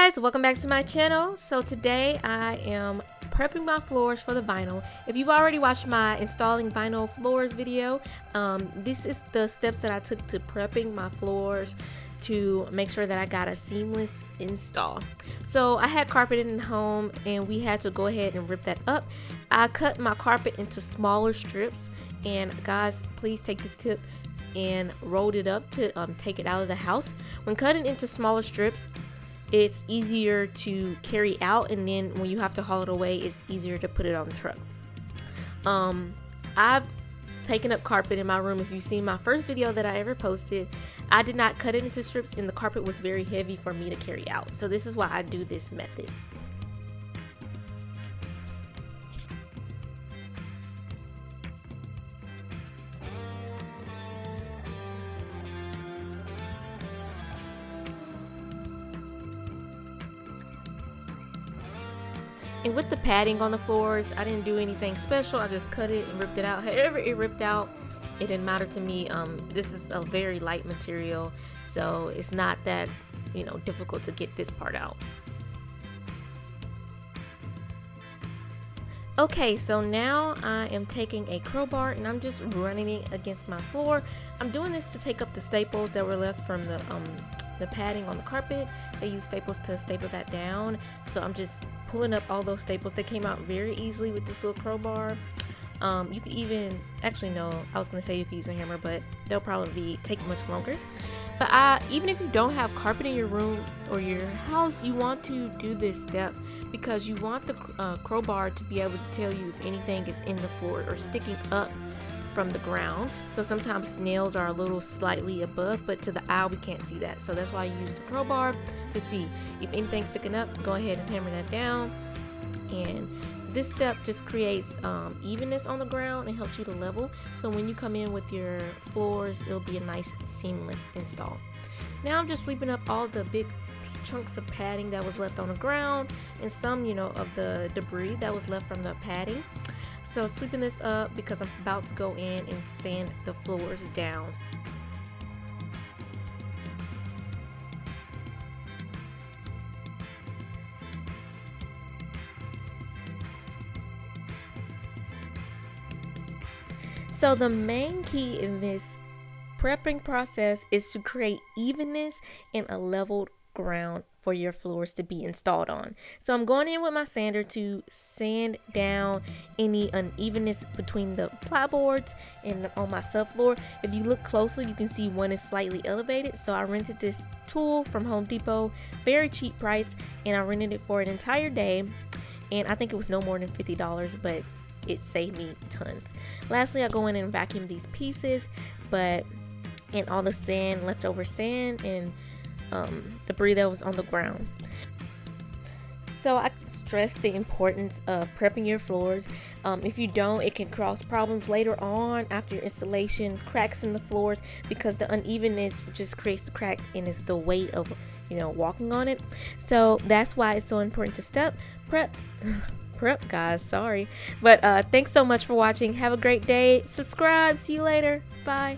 guys, welcome back to my channel. So today I am prepping my floors for the vinyl. If you've already watched my installing vinyl floors video, this is the steps that I took to prepping my floors to make sure that I got a seamless install. So I had carpet in the home and we had to go ahead and rip that up. I cut my carpet into smaller strips, and guys, please take this tip and rolled it up to take it out of the house. When cutting into smaller strips, it's easier to carry out, and then when you have to haul it away, it's easier to put it on the truck. I've taken up carpet in my room. If you've seen my first video that I ever posted, I did not cut it into strips and the carpet was very heavy for me to carry out. So this is why I do this method. And with the padding on the floors, I didn't do anything special. I just cut it and ripped it out. However it ripped out, it didn't matter to me. This is a very light material, so it's not that, difficult to get this part out. Okay, so now I am taking a crowbar and I'm just running it against my floor. I'm doing this to take up the staples that were left from the padding on the carpet. I use staples to staple that down, so I'm just pulling up all those staples. They came out very easily with this little crowbar. You could even, actually no, I was gonna say you could use a hammer, but they'll probably take much longer. But even if you don't have carpet in your room or your house, you want to do this step because you want the crowbar to be able to tell you if anything is in the floor or sticking up from the ground. So sometimes nails are a little slightly above, but to the eye we can't see that. So that's why I use the crowbar to see if anything's sticking up. Go ahead and hammer that down, and this step just creates evenness on the ground and helps you to level. So when you come in with your floors, it'll be a nice seamless install. Now I'm just sweeping up all the big chunks of padding that was left on the ground and some of the debris that was left from the padding. So sweeping this up because I'm about to go in and sand the floors down. So the main key in this prepping process is to create evenness and a leveled ground for your floors to be installed on. So I'm going in with my sander to sand down any unevenness between the plyboards and on my subfloor. If you look closely, you can see one is slightly elevated. So I rented this tool from Home Depot, very cheap price, and I rented it for an entire day, and I think it was no more than $50, but it saved me tons. Lastly, I go in and vacuum these pieces, and all the sand, leftover sand, and debris that was on the ground. So I stress the importance of prepping your floors. If you don't, it can cause problems later on after your installation, cracks in the floors, because the unevenness just creates the crack and it's the weight of walking on it. So that's why it's so important to prep guys, sorry. But thanks so much for watching. Have a great day. Subscribe. See you later. Bye.